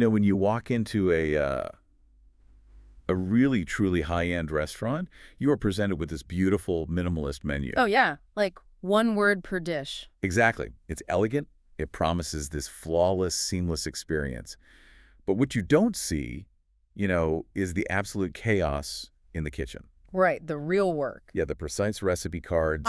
When you walk into a really, truly high-end restaurant, you are presented with this beautiful minimalist menu. Oh, yeah. Like one word per dish. Exactly. It's elegant. It promises this flawless, seamless experience. But what you don't see, is the absolute chaos in the kitchen. Right, the real work. Yeah, the precise recipe cards,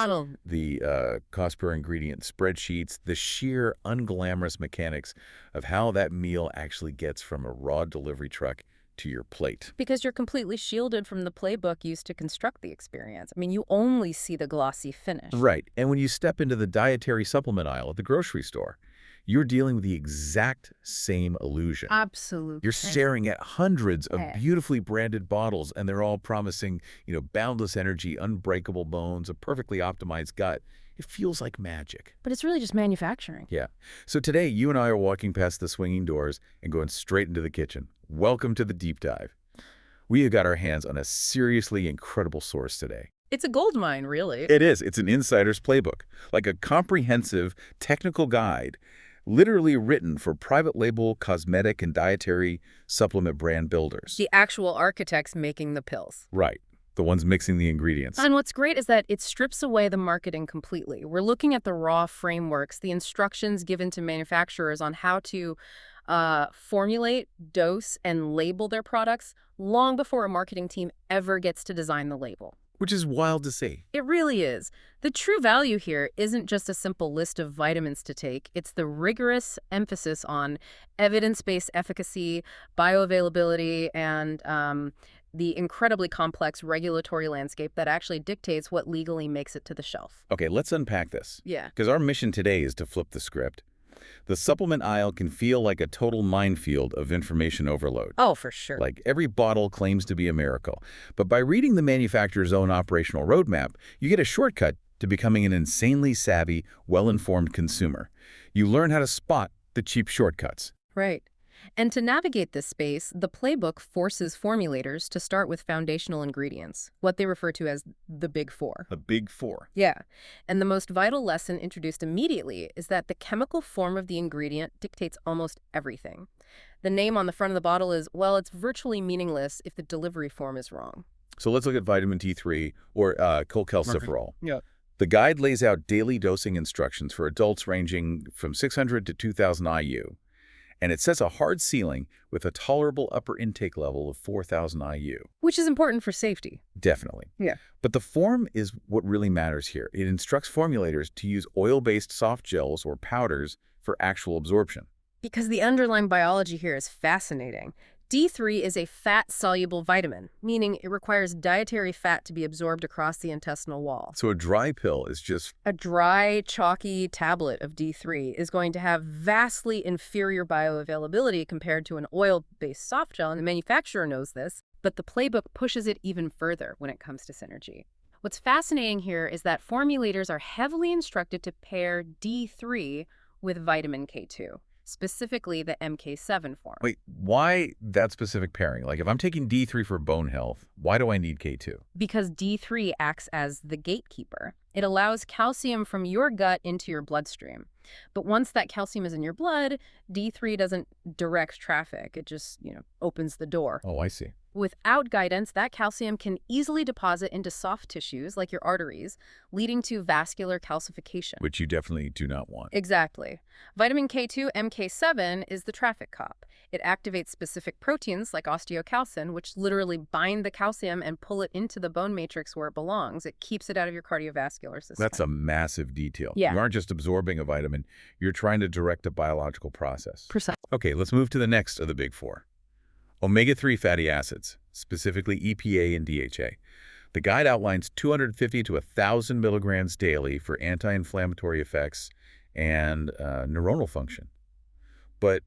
the cost per ingredient spreadsheets, the sheer unglamorous mechanics of how that meal actually gets from a raw delivery truck to your plate. Because you're completely shielded from the playbook used to construct the experience. I mean, you only see the glossy finish. Right. And when you step into the dietary supplement aisle at the grocery store, you're dealing with the exact same illusion. Absolutely. You're staring at hundreds of beautifully branded bottles, and they're all promising, boundless energy, unbreakable bones, a perfectly optimized gut. It feels like magic. But it's really just manufacturing. Yeah. So today, you and I are walking past the swinging doors and going straight into the kitchen. Welcome to the deep dive. We have got our hands on a seriously incredible source today. It's a gold mine, really. It is. It's an insider's playbook, like a comprehensive technical guide, literally written for private label cosmetic and dietary supplement brand builders. The actual architects making the pills. Right. The ones mixing the ingredients. And what's great is that it strips away the marketing completely. We're looking at the raw frameworks, the instructions given to manufacturers on how to formulate, dose, and label their products long before a marketing team ever gets to design the label. Which is wild to see. It really is. The true value here isn't just a simple list of vitamins to take. It's the rigorous emphasis on evidence-based efficacy, bioavailability, and the incredibly complex regulatory landscape that actually dictates what legally makes it to the shelf. Okay, let's unpack this. Yeah. Because our mission today is to flip the script. The supplement aisle can feel like a total minefield of information overload. Oh, for sure. Like every bottle claims to be a miracle. But by reading the manufacturer's own operational roadmap, you get a shortcut to becoming an insanely savvy, well-informed consumer. You learn how to spot the cheap shortcuts. Right. And to navigate this space, the playbook forces formulators to start with foundational ingredients, what they refer to as the Big Four. The Big Four. Yeah. And the most vital lesson introduced immediately is that the chemical form of the ingredient dictates almost everything. The name on the front of the bottle is, well, it's virtually meaningless if the delivery form is wrong. So let's look at vitamin D3 or cholecalciferol. Yeah. The guide lays out daily dosing instructions for adults ranging from 600 to 2,000 IU. And it sets a hard ceiling with a tolerable upper intake level of 4,000 IU. Which is important for safety. Definitely. Yeah. But the form is what really matters here. It instructs formulators to use oil-based soft gels or powders for actual absorption. Because the underlying biology here is fascinating. D3 is a fat-soluble vitamin, meaning it requires dietary fat to be absorbed across the intestinal wall. So a dry pill is just... A dry, chalky tablet of D3 is going to have vastly inferior bioavailability compared to an oil-based soft gel, and the manufacturer knows this, but the playbook pushes it even further when it comes to synergy. What's fascinating here is that formulators are heavily instructed to pair D3 with vitamin K2. Specifically the MK7 form. Wait, why that specific pairing? Like if I'm taking D3 for bone health, why do I need K2? Because D3 acts as the gatekeeper. It allows calcium from your gut into your bloodstream. But once that calcium is in your blood, D3 doesn't direct traffic. It just, opens the door. Oh, I see. Without guidance, that calcium can easily deposit into soft tissues like your arteries, leading to vascular calcification. Which you definitely do not want. Exactly. Vitamin K2, MK7, is the traffic cop. It activates specific proteins like osteocalcin, which literally bind the calcium and pull it into the bone matrix where it belongs. It keeps it out of your cardiovascular system. That's a massive detail. Yeah. You aren't just absorbing a vitamin, you're trying to direct a biological process. Precisely. Okay, let's move to the next of the big four. Omega-3 fatty acids, specifically EPA and DHA. The guide outlines 250 to 1,000 milligrams daily for anti-inflammatory effects and neuronal function. But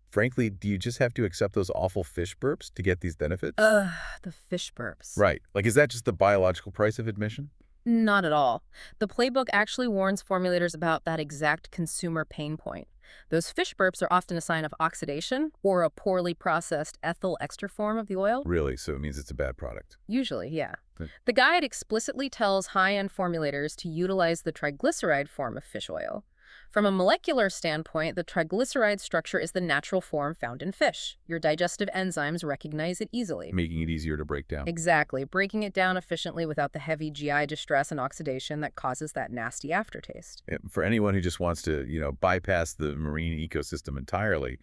frankly, do you just have to accept those awful fish burps to get these benefits? The fish burps. Right. Like, is that just the biological price of admission? Not at all. The playbook actually warns formulators about that exact consumer pain point. Those fish burps are often a sign of oxidation or a poorly processed ethyl ester form of the oil. Really? So it means it's a bad product? Usually, yeah. Good. The guide explicitly tells high-end formulators to utilize the triglyceride form of fish oil. From a molecular standpoint, the triglyceride structure is the natural form found in fish. Your digestive enzymes recognize it easily. Making it easier to break down. Exactly, breaking it down efficiently without the heavy GI distress and oxidation that causes that nasty aftertaste. For anyone who just wants to, bypass the marine ecosystem entirely,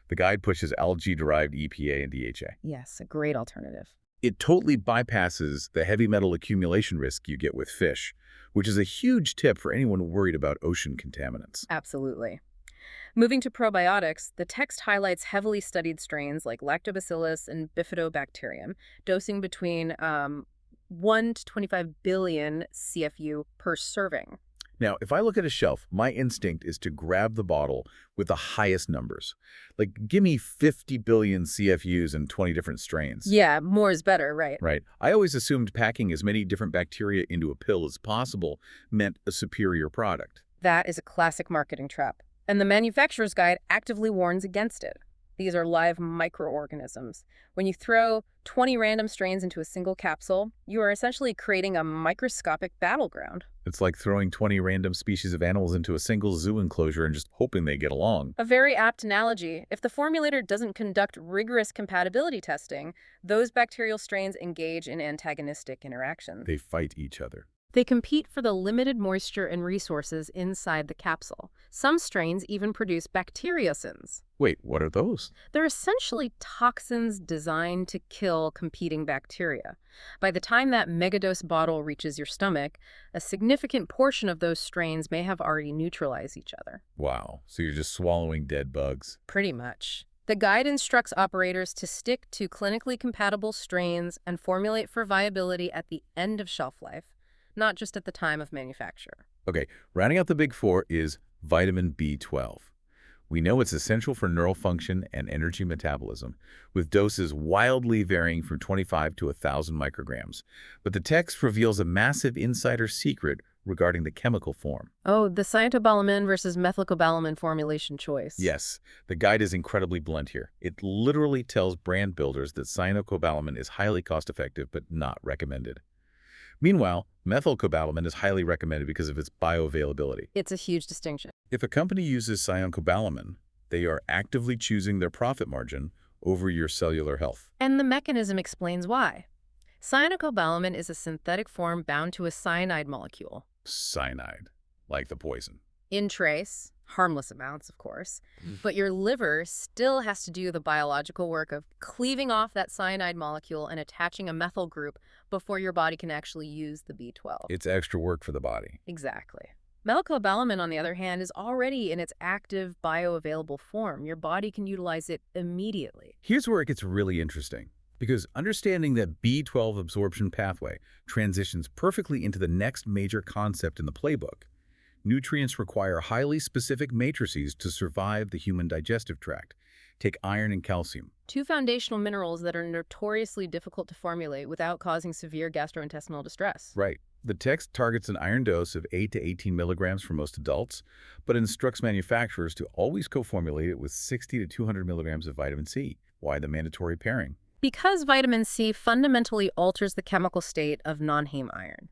the guide pushes algae-derived EPA and DHA. Yes, a great alternative. It totally bypasses the heavy metal accumulation risk you get with fish, which is a huge tip for anyone worried about ocean contaminants. Absolutely. Moving to probiotics, the text highlights heavily studied strains like lactobacillus and bifidobacterium, dosing between 1 to 25 billion CFU per serving. Now, if I look at a shelf, my instinct is to grab the bottle with the highest numbers. Like, give me 50 billion CFUs and 20 different strains. Yeah, more is better, right? Right. I always assumed packing as many different bacteria into a pill as possible meant a superior product. That is a classic marketing trap, and the manufacturer's guide actively warns against it. These are live microorganisms. When you throw 20 random strains into a single capsule, you are essentially creating a microscopic battleground. It's like throwing 20 random species of animals into a single zoo enclosure and just hoping they get along. A very apt analogy. If the formulator doesn't conduct rigorous compatibility testing, those bacterial strains engage in antagonistic interactions. They fight each other. They compete for the limited moisture and resources inside the capsule. Some strains even produce bacteriocins. Wait, what are those? They're essentially toxins designed to kill competing bacteria. By the time that megadose bottle reaches your stomach, a significant portion of those strains may have already neutralized each other. Wow, so you're just swallowing dead bugs. Pretty much. The guide instructs operators to stick to clinically compatible strains and formulate for viability at the end of shelf life, not just at the time of manufacture. Okay, rounding out the big four is vitamin B12. We know it's essential for neural function and energy metabolism, with doses wildly varying from 25 to 1,000 micrograms. But the text reveals a massive insider secret regarding the chemical form. Oh, the cyanocobalamin versus methylcobalamin formulation choice. Yes, the guide is incredibly blunt here. It literally tells brand builders that cyanocobalamin is highly cost-effective but not recommended. Meanwhile, methylcobalamin is highly recommended because of its bioavailability. It's a huge distinction. If a company uses cyanocobalamin, they are actively choosing their profit margin over your cellular health. And the mechanism explains why. Cyanocobalamin is a synthetic form bound to a cyanide molecule. Cyanide, like the poison. In trace, harmless amounts, of course, but your liver still has to do the biological work of cleaving off that cyanide molecule and attaching a methyl group before your body can actually use the B12. It's extra work for the body. Exactly. Methylcobalamin, on the other hand, is already in its active bioavailable form. Your body can utilize it immediately. Here's where it gets really interesting, because understanding that B12 absorption pathway transitions perfectly into the next major concept in the playbook. Nutrients require highly specific matrices to survive the human digestive tract. Take iron and calcium. Two foundational minerals that are notoriously difficult to formulate without causing severe gastrointestinal distress. Right. The text targets an iron dose of 8 to 18 milligrams for most adults, but instructs manufacturers to always co-formulate it with 60 to 200 milligrams of vitamin C. Why the mandatory pairing? Because vitamin C fundamentally alters the chemical state of non-heme iron.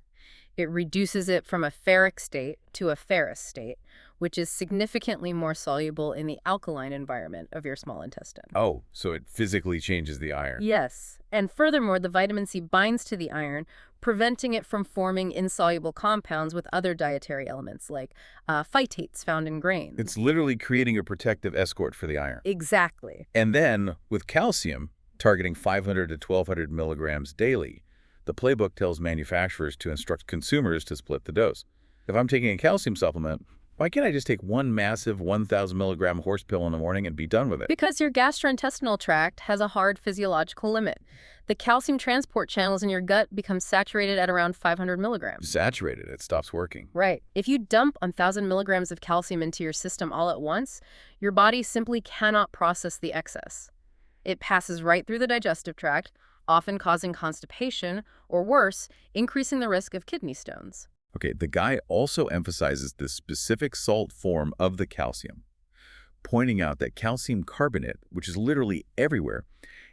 It reduces it from a ferric state to a ferrous state, which is significantly more soluble in the alkaline environment of your small intestine. Oh, so it physically changes the iron. Yes, and furthermore, the vitamin C binds to the iron, preventing it from forming insoluble compounds with other dietary elements like phytates found in grains. It's literally creating a protective escort for the iron. Exactly. And then, with calcium, targeting 500 to 1,200 milligrams daily, the playbook tells manufacturers to instruct consumers to split the dose. If I'm taking a calcium supplement, why can't I just take one massive 1,000 milligram horse pill in the morning and be done with it? Because your gastrointestinal tract has a hard physiological limit. The calcium transport channels in your gut become saturated at around 500 milligrams. Saturated, it stops working. Right. If you dump 1,000 milligrams of calcium into your system all at once, your body simply cannot process the excess. It passes right through the digestive tract, often causing constipation, or worse, increasing the risk of kidney stones. Okay, the guy also emphasizes the specific salt form of the calcium, pointing out that calcium carbonate, which is literally everywhere,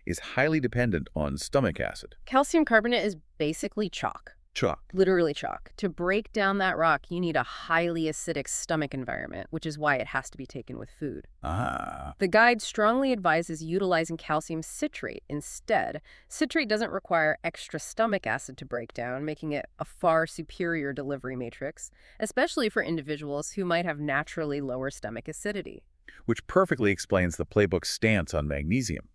is highly dependent on stomach acid. Calcium carbonate is basically chalk. Chalk. Literally chalk. To break down that rock, you need a highly acidic stomach environment, which is why it has to be taken with food. Ah. The guide strongly advises utilizing calcium citrate instead. Citrate doesn't require extra stomach acid to break down, making it a far superior delivery matrix, especially for individuals who might have naturally lower stomach acidity. Which perfectly explains the playbook's stance on magnesium.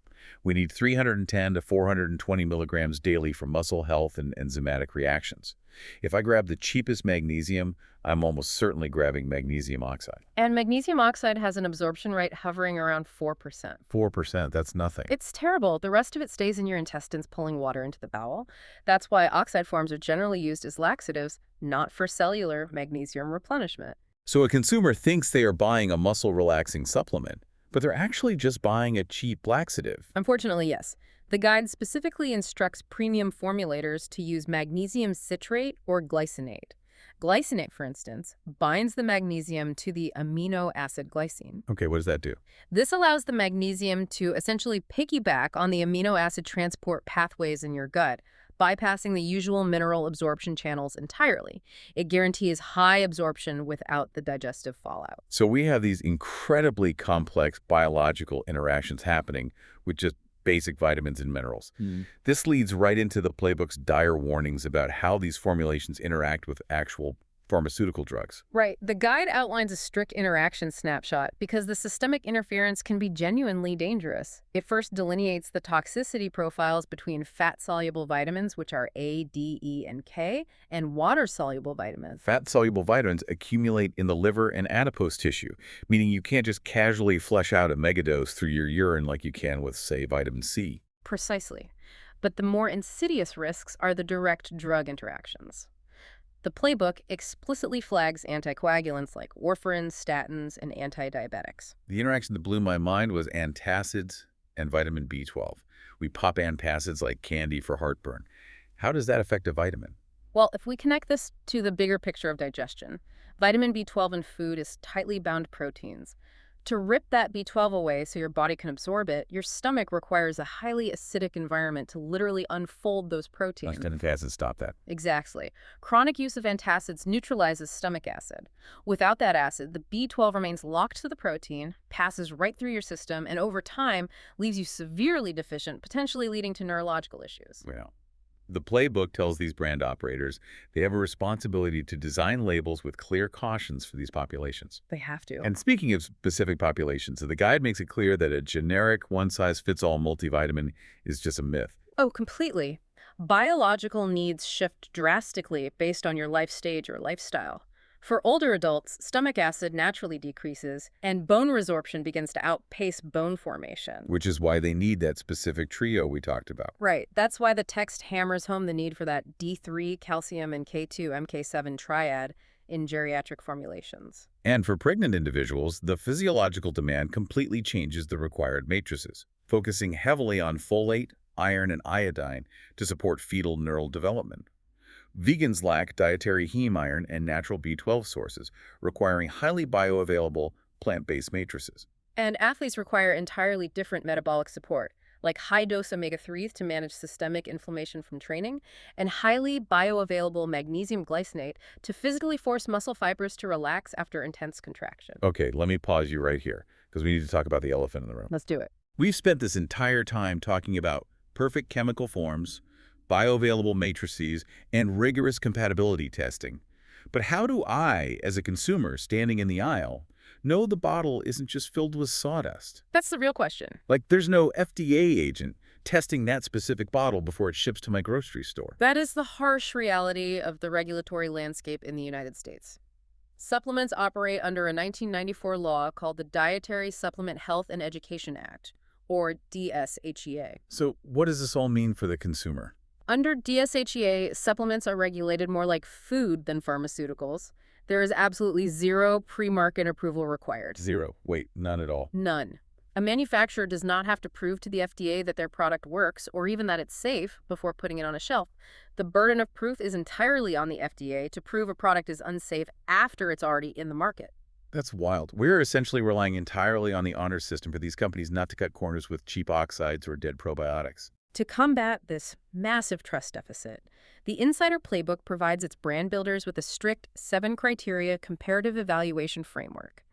We need 310 to 420 milligrams daily for muscle health and enzymatic reactions. If I grab the cheapest magnesium, I'm almost certainly grabbing magnesium oxide. And magnesium oxide has an absorption rate hovering around 4%. 4%, that's nothing. It's terrible. The rest of it stays in your intestines, pulling water into the bowel. That's why oxide forms are generally used as laxatives, not for cellular magnesium replenishment. So a consumer thinks they are buying a muscle-relaxing supplement, but they're actually just buying a cheap laxative. Unfortunately, yes. The guide specifically instructs premium formulators to use magnesium citrate or glycinate. Glycinate, for instance, binds the magnesium to the amino acid glycine. Okay, what does that do? This allows the magnesium to essentially piggyback on the amino acid transport pathways in your gut, bypassing the usual mineral absorption channels entirely. It guarantees high absorption without the digestive fallout. So we have these incredibly complex biological interactions happening with just basic vitamins and minerals. This leads right into the playbook's dire warnings about how these formulations interact with actual pharmaceutical drugs. Right. The guide outlines a strict interaction snapshot because the systemic interference can be genuinely dangerous. It first delineates the toxicity profiles between fat-soluble vitamins, which are A, D, E, and K, and water-soluble vitamins. Fat-soluble vitamins accumulate in the liver and adipose tissue, meaning you can't just casually flush out a megadose through your urine like you can with, say, vitamin C. Precisely. But the more insidious risks are the direct drug interactions. The playbook explicitly flags anticoagulants like warfarin, statins, and antidiabetics. The interaction that blew my mind was antacids and vitamin B12. We pop antacids like candy for heartburn. How does that affect a vitamin? Well, if we connect this to the bigger picture of digestion, vitamin B12 in food is tightly bound proteins. To rip that B12 away so your body can absorb it, your stomach requires a highly acidic environment to literally unfold those proteins. Antacids stop that. Exactly. Chronic use of antacids neutralizes stomach acid. Without that acid, the B12 remains locked to the protein, passes right through your system, and over time leaves you severely deficient, potentially leading to neurological issues. Well, the playbook tells these brand operators they have a responsibility to design labels with clear cautions for these populations. They have to. And speaking of specific populations, the guide makes it clear that a generic one-size-fits-all multivitamin is just a myth. Oh, completely. Biological needs shift drastically based on your life stage or lifestyle. For older adults, stomach acid naturally decreases, and bone resorption begins to outpace bone formation. Which is why they need that specific trio we talked about. Right. That's why the text hammers home the need for that D3, calcium, and K2, MK7 triad in geriatric formulations. And for pregnant individuals, the physiological demand completely changes the required matrices, focusing heavily on folate, iron, and iodine to support fetal neural development. Vegans lack dietary heme iron and natural B12 sources, requiring highly bioavailable plant-based matrices. And athletes require entirely different metabolic support, like high-dose omega-3s to manage systemic inflammation from training, and highly bioavailable magnesium glycinate to physically force muscle fibers to relax after intense contraction. Okay, let me pause you right here, because we need to talk about the elephant in the room. Let's do it. We've spent this entire time talking about perfect chemical forms, bioavailable matrices, and rigorous compatibility testing. But how do I, as a consumer standing in the aisle, know the bottle isn't just filled with sawdust? That's the real question. Like there's no FDA agent testing that specific bottle before it ships to my grocery store. That is the harsh reality of the regulatory landscape in the United States. Supplements operate under a 1994 law called the Dietary Supplement Health and Education Act, or DSHEA. So what does this all mean for the consumer? Under DSHEA, supplements are regulated more like food than pharmaceuticals. There is absolutely zero pre-market approval required. Zero. Wait, none at all. None. A manufacturer does not have to prove to the FDA that their product works or even that it's safe before putting it on a shelf. The burden of proof is entirely on the FDA to prove a product is unsafe after it's already in the market. That's wild. We're essentially relying entirely on the honor system for these companies not to cut corners with cheap oxides or dead probiotics. To combat this massive trust deficit, the Insider Playbook provides its brand builders with a strict 7-criteria comparative evaluation framework.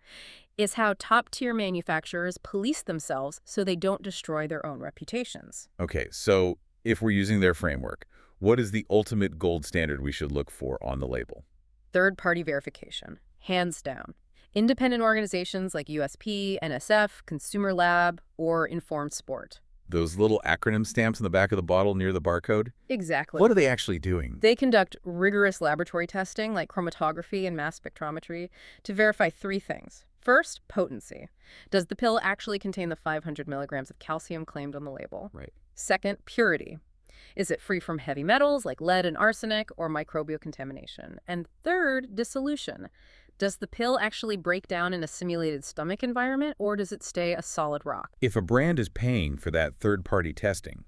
It's how top-tier manufacturers police themselves so they don't destroy their own reputations. Okay, so if we're using their framework, what is the ultimate gold standard we should look for on the label? Third-party verification, hands down. Independent organizations like USP, NSF, Consumer Lab, or Informed Sport. Those little acronym stamps in the back of the bottle near the barcode? Exactly. What are they actually doing? They conduct rigorous laboratory testing like chromatography and mass spectrometry to verify 3 things. First, potency. Does the pill actually contain the 500 milligrams of calcium claimed on the label? Right. Second, purity. Is it free from heavy metals like lead and arsenic or microbial contamination? And third, dissolution. Does the pill actually break down in a simulated stomach environment, or does it stay a solid rock? If a brand is paying for that third-party testing,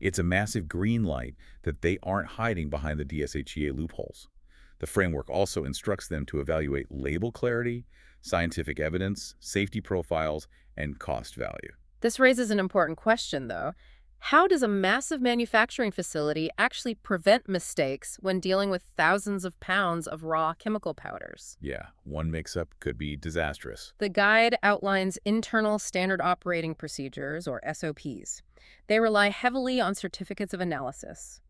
it's a massive green light that they aren't hiding behind the DSHEA loopholes. The framework also instructs them to evaluate label clarity, scientific evidence, safety profiles, and cost value. This raises an important question, though. How does a massive manufacturing facility actually prevent mistakes when dealing with thousands of pounds of raw chemical powders? Yeah, one mix-up could be disastrous. The guide outlines internal standard operating procedures, or SOPs. They rely heavily on certificates of analysis.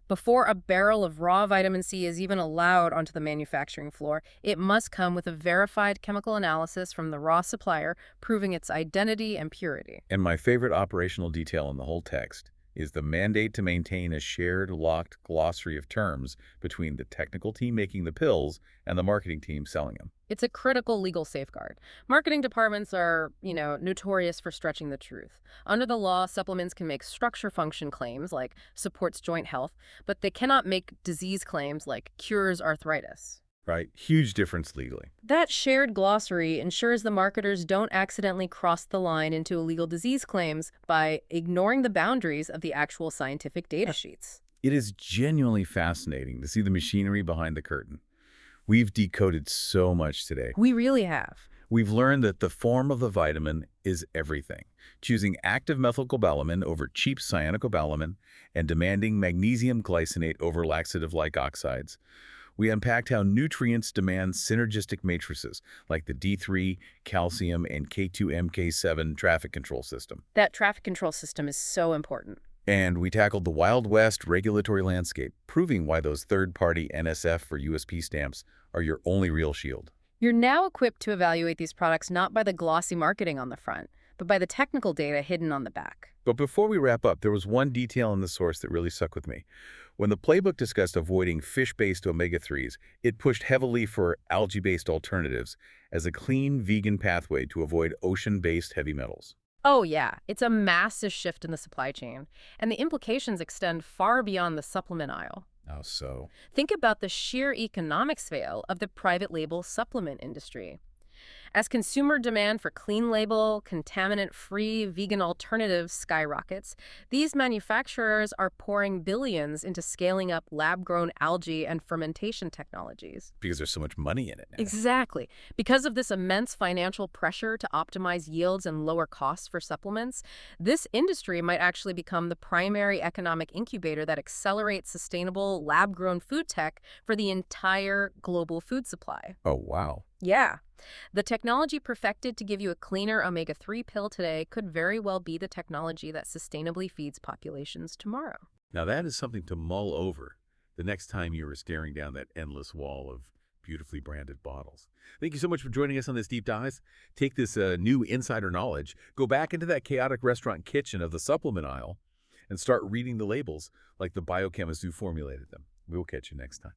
Before a barrel of raw vitamin C is even allowed onto the manufacturing floor, it must come with a verified chemical analysis from the raw supplier proving its identity and purity. And my favorite operational detail in the whole text is the mandate to maintain a shared, locked glossary of terms between the technical team making the pills and the marketing team selling them. It's a critical legal safeguard. Marketing departments are, notorious for stretching the truth. Under the law, supplements can make structure function claims like supports joint health, but they cannot make disease claims like cures arthritis. Right? Huge difference legally. That shared glossary ensures the marketers don't accidentally cross the line into illegal disease claims by ignoring the boundaries of the actual scientific data sheets. It is genuinely fascinating to see the machinery behind the curtain. We've decoded so much today. We really have. We've learned that the form of the vitamin is everything, choosing active methylcobalamin over cheap cyanocobalamin and demanding magnesium glycinate over laxative-like oxides. We unpacked how nutrients demand synergistic matrices like the D3, calcium, and K2MK7 traffic control system. That traffic control system is so important. And we tackled the Wild West regulatory landscape, proving why those third-party NSF or USP stamps are your only real shield. You're now equipped to evaluate these products not by the glossy marketing on the front, but by the technical data hidden on the back. But before we wrap up, there was one detail in the source that really stuck with me. When the playbook discussed avoiding fish-based omega-3s, it pushed heavily for algae-based alternatives as a clean vegan pathway to avoid ocean-based heavy metals. Oh yeah, it's a massive shift in the supply chain, and the implications extend far beyond the supplement aisle. How so? Think about the sheer economic scale of the private label supplement industry. As consumer demand for clean label, contaminant-free vegan alternatives skyrockets, these manufacturers are pouring billions into scaling up lab-grown algae and fermentation technologies. Because there's so much money in it now. Exactly. Because of this immense financial pressure to optimize yields and lower costs for supplements, this industry might actually become the primary economic incubator that accelerates sustainable lab-grown food tech for the entire global food supply. Oh, wow. Yeah. The technology perfected to give you a cleaner omega-3 pill today could very well be the technology that sustainably feeds populations tomorrow. Now that is something to mull over the next time you are staring down that endless wall of beautifully branded bottles. Thank you so much for joining us on this deep dive. Take this new insider knowledge, go back into that chaotic restaurant kitchen of the supplement aisle, and start reading the labels like the biochemists who formulated them. We will catch you next time.